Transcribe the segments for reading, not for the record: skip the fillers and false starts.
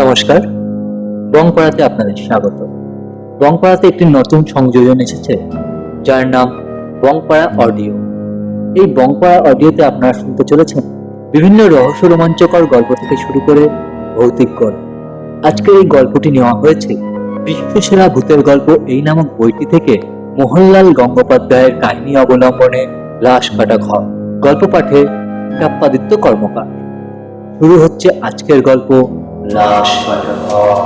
নমস্কার, বংপাড়াতে আপনাদের স্বাগত। বংপাড়াতে একটি নতুন সংযোজন এসেছে, যার নাম বংপাড়া অডিও। এই বংপাড়া অডিওতে আপনারা শুনতে চলেছেন বিভিন্ন রহস্য রোমাঞ্চকর গল্প থেকে শুরু করে ভৌতিক গল্প। আজকের এই গল্পটি নেওয়া হয়েছে বিশ্বসেরা ভূতের গল্প এই নামক বইটি থেকে মোহনলাল গঙ্গোপাধ্যায়ের কাহিনী অবলম্বনে লাশ কাটা ঘর। গল্প পাঠে কাপ্পাদিত্য কর্মকার। শুরু হচ্ছে আজকের গল্প, লাশ কাটা ঘর।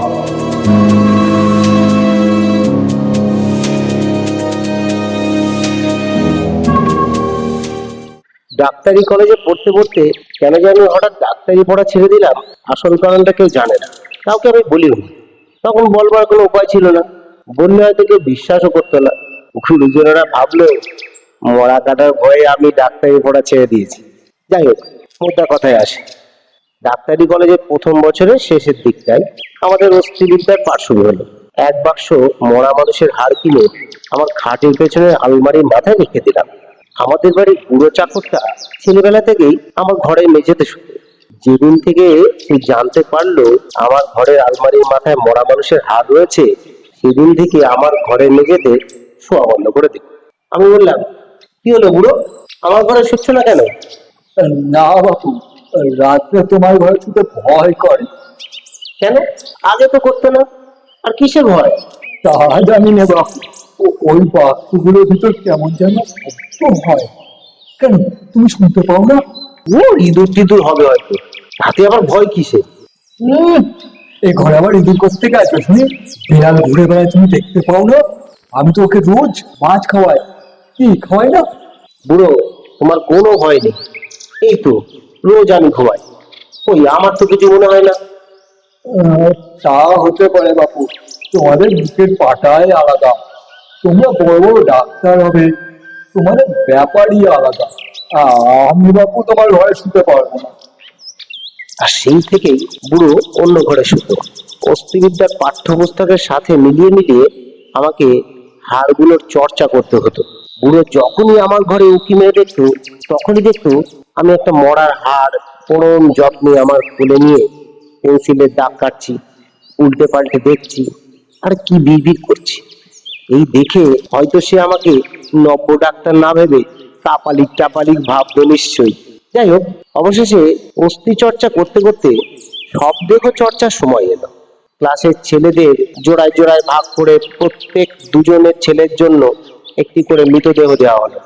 ডাক্তারি কলেজে পড়তে পড়তে কেন জানি হঠাৎ ডাক্তারি পড়া ছেড়ে দিলাম। আসল কারণটা কেউ জানে না, কাউকে আমি বলিও নি। তখন বলবার কোনো উপায় ছিল না, বললে হয়তো কেউ বিশ্বাসও করতো না। গুরুজনেরা ভাবলো মরা কাটার ভয়ে আমি ডাক্তারি পড়া ছেড়ে দিয়েছি। যাই হোক, মোদ্দা কথায় আসে। ডাক্তারি কলেজের প্রথম বছরের শেষের দিকটায় আমাদের অস্থিবিদ্যার পাঠ শুরু হলো। এক বাক্স মরা মানুষের হাড় কিনে আমার খাটের পেছনে আলমারির মাথায় রেখে দিলাম। আমাদের বাড়ির বুড়ো চাকরটা ছেলেবেলা থেকেই আমার ঘরের মেঝেতে শুতো। যেদিন থেকে সে জানতে পারলো আমার ঘরের আলমারির মাথায় মরা মানুষের হাড় রয়েছে, সেদিন থেকে আমার ঘরের মেঝেতে শোয়া বন্ধ করে দিল। আমি বললাম, কি হলো বুড়ো, আমার ঘরে শুচ্ছ না কেন? না বাপু, রাত্রে তোমার ঘরে শুতে ভয় করে। কেন, আগে তো করতো না, আর কিসের ভয়? তা জানি না বাপু, ওই বাক্সগুলোর ভিতর কেমন যেন শব্দ হয়। কেন, তুমি শুনতে পাও না? ও ইঁদুর টিঁদুর হবে হয়তো, তাতে আবার ভয় কিসে? এই ঘরে আবার ইঁদুর করতে গেছো শুনি? বিড়াল ঘুরে বেড়ায়, তুমি দেখতে পাও না? আমি তো ওকে রোজ মাছ খাওয়াই। কি খাওয়াই না? বুড়ো, তোমার কোনো ভয় নেই। এই তো রোজ আমি ঘুমাই, ওই আমার তো কিছু মনে হয় না। তা হতে পারে বাপু, তোমাদের বুকের পাটাই আলাদা। তোমরা বড় বড় ডাক্তার হবে, তোমাদের ব্যাপারই আলাদা। আমি বাপু তোমার ঘরে শুতে পারবো না। আর সেই থেকেই বুড়ো অন্য ঘরে শুতো। অস্থিবিদ্যার পাঠ্যপুস্তকের সাথে মিলিয়ে মিলিয়ে আমাকে হাড়গুলোর চর্চা করতে হতো। বুড়ো যখনই আমার ঘরে উঁকি মেরে দেখতো, তখনই দেখতো আমি একটা মরার হাড় পরম যত্নে আমার কোলে নিয়ে পেন্সিলের দাগ কাটছি, উল্টে পাল্টে দেখছি, আর কি বিড়বিড় করছি। এই দেখে হয়তো সে আমাকে নব্য ডাক্তার না ভেবে কাপালিক টাপালিক ভাবতো নিশ্চয়ই। যাই হোক, অবশেষে অস্থি চর্চা করতে করতে শবদেহ চর্চার সময় এলো। ক্লাসের ছেলেদের জোড়ায় জোড়ায় ভাগ করে প্রত্যেক দুজনের ছেলের জন্য একটি করে মৃতদেহ দেওয়া হলো।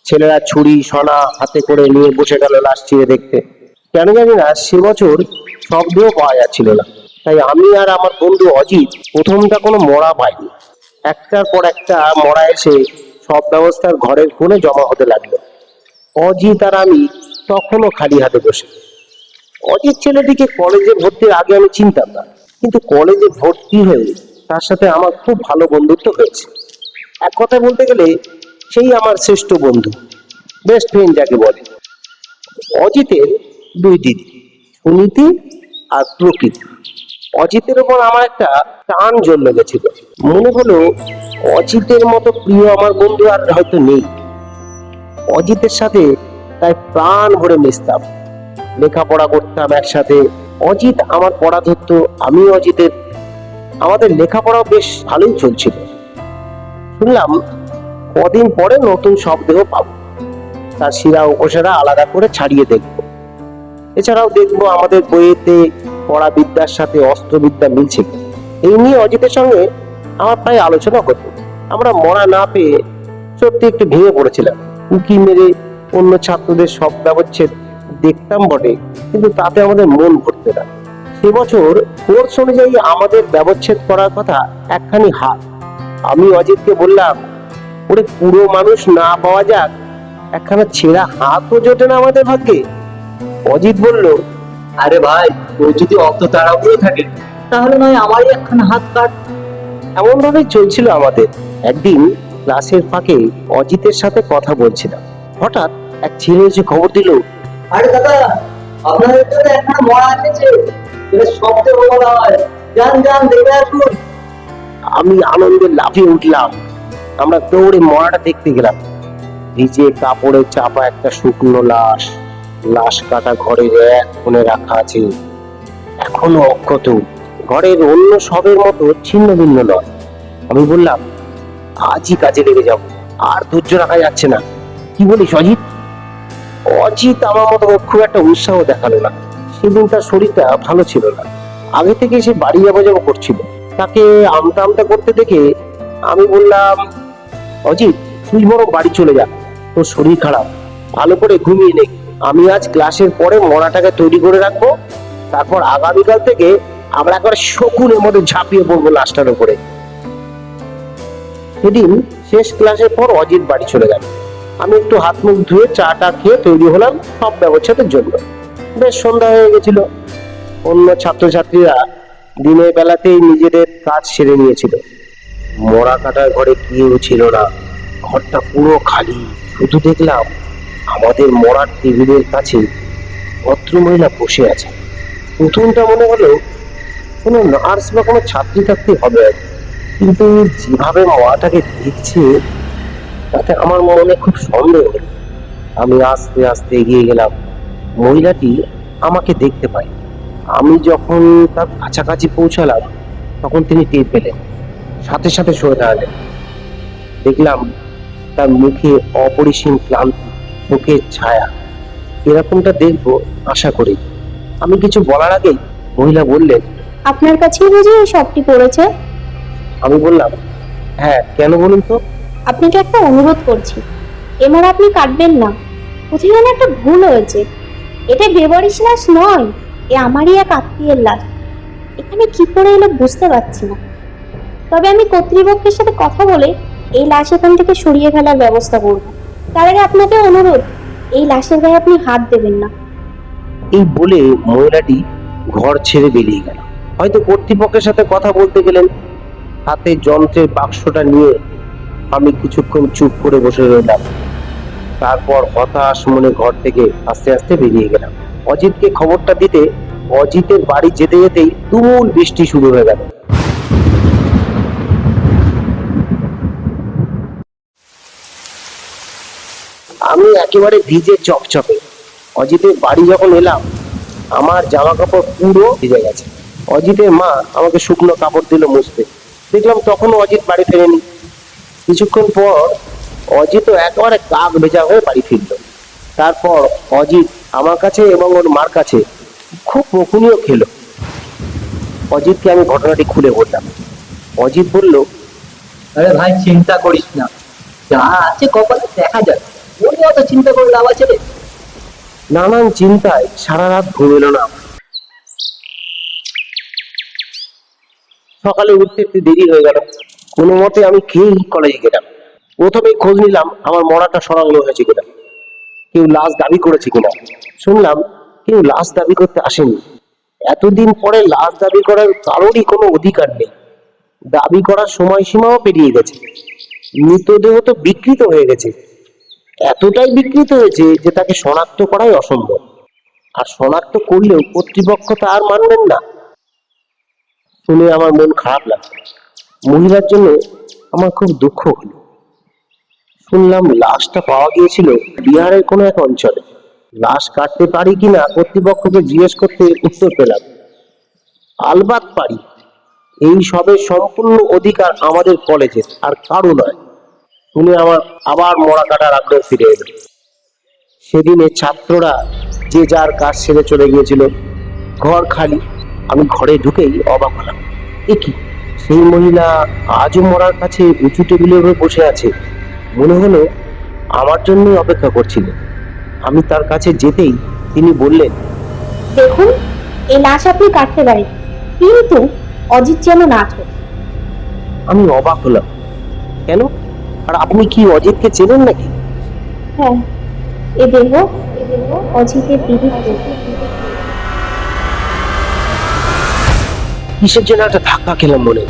ছেলেরা ছুরি সোনা হাতে করে নিয়ে বসে গেল লাশ চিরে দেখতে। কেন জানি না সে বছর শবদেহ পাওয়া যাচ্ছিল না, তাই আমি আর আমার বন্ধু অজিত প্রথমটা কোনো মরা পাইনি। একটার পর একটা মরা এসে সব ব্যবস্থার ঘরের কোণে জমা হতে লাগলো। অজিত আর আমি তখনও খালি হাতে বসে। অজিত ছেলেটিকে কলেজে ভর্তির আগে আমি চিনতাম না, কিন্তু কলেজে ভর্তি হয়ে তার সাথে আমার খুব ভালো বন্ধুত্ব হয়েছে। এক কথায় বলতে গেলে সেই আমার শ্রেষ্ঠ বন্ধু, বেস্ট ফ্রেন্ড যাকে বলে। অজিতের দুই দিদি, সুনীতি আর প্রকৃতি। অজিতের ওপর আমার একটা টান জন্মে গেছিল। মনে হলো অজিতের মতো প্রিয় আমার বন্ধু আর হয়তো নেই। অজিতের সাথে তাই প্রাণ ভরে মিশতাম, লেখাপড়া করতাম একসাথে। অজিত আমার পড়া ধরতো, আমি অজিতের। আমাদের লেখাপড়াও বেশ ভালোই চলছিল। শুনলাম কদিন পরে নতুন শবদেহ পাবো, তার শিরা উপসেরা আলাদা করে ছাড়িয়ে দেখব। এছাড়াও দেখবো আমাদের বইয়েতে পড়া বিদ্যার সাথে অস্ত্রবিদ্যা মিলছে। এই নিয়ে অজিতের সঙ্গে আমার প্রায় আলোচনা হতো। আমরা মরা না পেয়ে সত্যি একটু ভেঙে পড়েছিলাম। উকি মেরে অন্য ছাত্রদের সব ব্যবচ্ছেদ দেখতাম বটে, কিন্তু তাতে আমাদের মন ভরতে না। সে বছর কোর্স অনুযায়ী আমাদের ব্যবচ্ছেদ করার কথা একখানি হাত। আমি অজিতকে বললাম, ওরে পুরো মানুষ না পাওয়া যাক, একখানা ছেঁড়া হাতও জোটে না আমাদের ভাগ্যে। অজিত বলল, আরে ভাই, তোর যদি অত তাড়াহুড়ো থাকে তাহলে নয় আমারই একখানা হাত কাট। এমন ভাবেই চলছিল আমাদের। একদিন ক্লাসের ফাঁকে অজিতের সাথে কথা বলছিলাম, হঠাৎ এক ছেলে এসে খবর দিল, আরে দাদা, আপনাদের এখানে একখানা মরা এসেছে, এটা শব্দে বলা হয়, যান যান দেখে আসুন। আমি আনন্দে লাফিয়ে উঠলাম। আমরা দৌড়ে মরাটা দেখতে গেলাম। ভিজে কাপড়ে চাপা একটা শুকনো লাশ, লাশ কাটা ঘরের এক কোণে রাখা আছে। এখনো অক্ষত, ঘরের অন্য সবের মতো ছিন্ন ভিন্ন নয়। আমি বললাম, আজই কাজে লেগে যাও, আর ধৈর্য রাখা যাচ্ছে না। কি বলিস অজিত? অজিত আমার মতো খুব একটা উৎসাহ দেখালো না। সেদিন তার শরীরটা ভালো ছিল না। আগে থেকে সে বাড়ি যাবো যাবো করছিল। তাকে আমতা আমতা করতে দেখে আমি বললাম, অজিত তুই বরং বাড়ি চলে যা, তোর শরীর খারাপ, ভালো করে ঘুমিয়ে নে। আমি আজ ক্লাসের পরে মরাটাকে তৈরি করে রাখবো, তারপর আগামীকাল থেকে আমরা একবার শকুনের মতো ঝাঁপিয়ে পড়বো লাশটার উপরে। সেদিন শেষ ক্লাসের পর অজিত বাড়ি চলে গেল। আমি একটু হাত মুখ ধুয়ে চাটা খেয়ে তৈরি হলাম সব ব্যবচ্ছেদের জন্য। বেশ সন্ধ্যা হয়ে গেছিল। অন্য ছাত্রছাত্রীরা দিনের বেলাতেই নিজেদের কাজ সেরে নিয়েছিল। মরা কাটার ঘরে কেউ ছিল না। ঘরটা পুরো খালি। শুধু দেখলাম আমাদের মরার টেবিলের কাছে ভদ্রমহিলা বসে আছে। প্রথমটা মনে হলো কোনো নার্স বা কোনো ছাত্রী থাকতে হবে, কিন্তু যেভাবে মরাটাকে দেখছে তাতে আমার মনে খুব সন্দেহ হলো। আমি আস্তে আস্তে এগিয়ে গেলাম। মহিলাটি আমাকে দেখতে পায়। আমি যখন তার কাছাকাছি পৌঁছালাম তখন তিনি টের পেলেন, সাথে সাথে সরে দাঁড়ালেন। দেখলাম তার মুখে অপরিসীম ক্লান্তি, চোখের ছায়া। এরকমটা দেখবো আশা করি। আমি কিছু বলার আগেই মহিলা বললেন, আপনার কাছেই বুঝি এই সবটি পড়েছে? আমি বললাম, হ্যাঁ কেন বলুন তো? আপনাকে একটা অনুরোধ করছি, এবার আপনি কাটবেন না। কোথায় যেন একটা ভুল হয়েছে। এটা বেবারিশ লাশ নয়, এ আমারই এক আত্মীয়ের লাশ। এখানে কি করে এলো বুঝতে পারছি না। তবে আমি কর্তৃপক্ষের সাথে কথা বলে এই লাশ এখান থেকে সরিয়ে ফেলার ব্যবস্থা করব। তার আগে আপনাকে অনুরোধ, এই লাশের গায়ে আপনি হাত দেবেন না। এই বলে মহিলাটি ঘর ছেড়ে বেরিয়ে গেল। হয়তো কর্তৃপক্ষের সাথে কথা বলতে গেলেন। হাতে যন্ত্রের বাক্সটা নিয়ে আমি কিছুক্ষণ চুপ করে বসে রইলাম। তারপর হতাশ মনে ঘর থেকে আস্তে আস্তে বেরিয়ে গেলাম। অজিতকে খবরটা দিতে অজিতের বাড়ি যেতে যেতেই তুমুল বৃষ্টি শুরু হয়ে গেল। আমি একেবারে ভিজে চকচকে। অজিতের বাড়ি যখন এলাম আমার জামা কাপড় পুরো ভিজে গেছে। অজিতের মা আমাকে শুকনো কাপড় দিল মুছতে। দেখলাম তখনও অজিত বাড়ি ফেরেনি। কিছুক্ষণ পর অজিতও একেবারে কাক ভেজা হয়ে বাড়ি ফিরল। তারপর অজিত আমার কাছে এবং ওর মার কাছে খুব বকুনিও খেলো। অজিতকে আমি ঘটনাটি খুলে বললাম। অজিত বলল, আরে ভাই চিন্তা করিস না, যা আছে কপালে দেখা যাবে, ওই অত চিন্তা করে লাভ আছে রে। নানান চিন্তায় সারা রাত ঘুম এলো না আমার। সকালে উঠতে একটু দেরি হয়ে গেল। কোনো মতে আমি খেয়েই কলেজে গেলাম। প্রথমেই খোঁজ নিলাম আমার মরাটা সরানো হয়েছে কিনা, কেউ লাশ দাবি করেছে কিনা। শুনলাম কেউ লাশ দাবি করতে আসেনি। এতদিন পরে লাশ দাবি করার কারোরই কোনো অধিকার নেই। দাবি করার সময়সীমাও পেরিয়ে গেছে। মৃতদেহ তো বিকৃত হয়ে গেছে। এতটাই বিকৃত হয়েছে যে তাকে শনাক্ত করাই অসম্ভব। আর শনাক্ত করলেও কর্তৃপক্ষ তা আর মানবেন না। শুনে আমার মন খারাপ লাগছে। মহিলার জন্য আমার খুব দুঃখ হলো। শুনলাম লাশটা পাওয়া গিয়েছিল বিহারের কোনো এক অঞ্চলে। লাশ কাটতে পারি কিনা কর্তৃপক্ষকে জিজ্ঞেস করতে উত্তর পেলাম, আলবাত পারি। এই সবের সম্পূর্ণ অধিকার আমাদের কলেজের, আর কারো নয়। শুনে আমার আবার মরা কাটার আগ্রহ ফিরে এলো। সেদিনে ছাত্ররা যে যার কাজ সেরে চলে গিয়েছিল। ঘর খালি। আমি ঘরে ঢুকেই অবাক হলাম। এ কি, সেই মহিলা আজও মরার কাছে উঁচু টেবিলে বসে আছে। মনে হলো আমার জন্যই অপেক্ষা করছিলেন। আমি তার কাছে যেতেই তিনি বললেন, দেখুন, এই লাশ আপনি কাটতে পারেন, কিন্তু অজিত যেন না থাকে। আমি অবাক হলাম। কেন? আর আপনি কি অজিতকে চেনেন নাকি? হ্যাঁ, এ দেহ অজিতের দিদির দেহ। কিসের জন্য একটা ধাক্কা খেলাম মনে।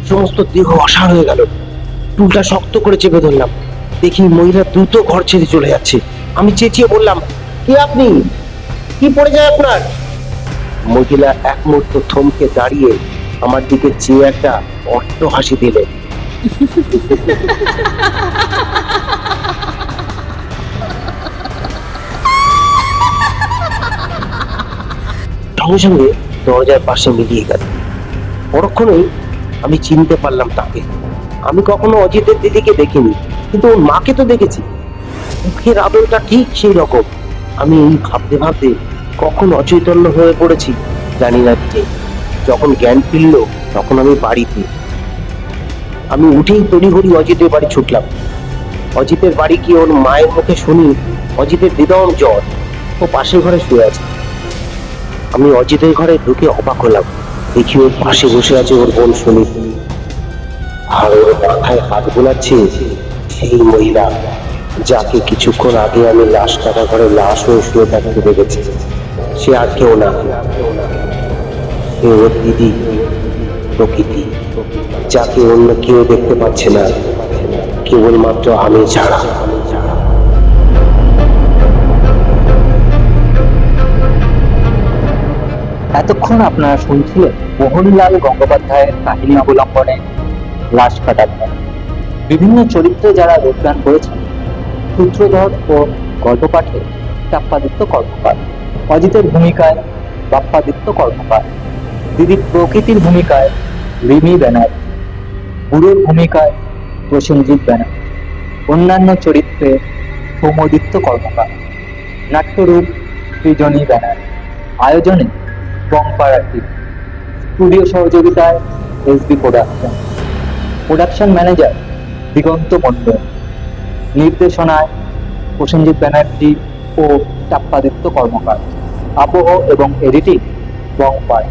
সমস্ত দেহ অসাড় হয়ে গেল। টুলটা শক্ত করে চেপে ধরলাম। দেখি মহিলা দ্রুত ঘর ছেড়ে চলে যাচ্ছে। আমি চেঁচিয়ে বললাম, কে আপনি? কি পড়ে যায় আপনার? মহিলা এক মুহূর্ত থমকে দাঁড়িয়ে আমার দিকে চেয়ে একটা অট্ট হাসি দিলেন। সঙ্গে সঙ্গে দরজার পাশে মিলিয়ে গেল। পরক্ষণেই আমি চিনতে পারলাম তাকে। আমি কখনো অজিতের দিদিকে দেখিনি, কিন্তু ওর মাকে তো দেখেছি। মুখের আদলটা ঠিক সেই রকম। আমি এই ভাবতে ভাবতে কখন অচৈতন্য হয়ে পড়েছি জানি না নিজে। যখন জ্ঞান ফিরল তখন আমি বাড়িতে। আমি উঠেই তড়িঘড়ি অজিতের বাড়ি ছুটলাম। অজিতের বাড়ি গিয়ে ওর মায়ের মুখে শুনি অজিতের দিদম জ্বর, ও পাশের ঘরে শুয়ে আছে। আমি অজিতের ঘরে ঢুকে অবাক হলাম। দেখি ওর পাশে বসে আছে ওর বোন সুমি, আর ওর মাথায় হাত বোলাচ্ছে সেই মহিলা যাকে কিছুক্ষণ আগে আমি লাশ কাটা ঘরে লাশ হয়ে শুয়ে থাকতে দেখেছি। সে আর কেউ না, সে ওর দিদি প্রকৃতি, যাকে অন্য কেউ দেখতে পাচ্ছে না, কেবলমাত্র আমি ছাড়া। এতক্ষণ আপনারা শুনছিলেন মোহনলাল গঙ্গোপাধ্যায়ের কাহিনী অবলম্বনে লাশ কাটা ঘর। বিভিন্ন চরিত্রে যারা যোগদান করেছেন: সূত্রধর ও গল্পপাঠে চাপ্পাদিত্য কর্মকার, অজিতের ভূমিকায় বাপ্পাদিত্য কর্মকার, দিদি প্রকৃতির ভূমিকায় রিমি ব্যানার্জি, বুড়োর ভূমিকায় প্রসেনজিৎ ব্যানার্জি, অন্যান্য চরিত্রে সৌম্যদিত্য কর্মকার, নাট্যরূপ সৃজনী ব্যানার্জি। আয়োজনে বংপাড়া টিম, স্টুডিও সহযোগিতায় এসবি প্রোডাকশন, প্রোডাকশন ম্যানেজার দিগন্ত মণ্ডল, নির্দেশনায় প্রসেনজিৎ ব্যানার্জি ও চাপ্পাদিত্য কর্মকার, আবহ এবং এডিটিং বংপাড়া।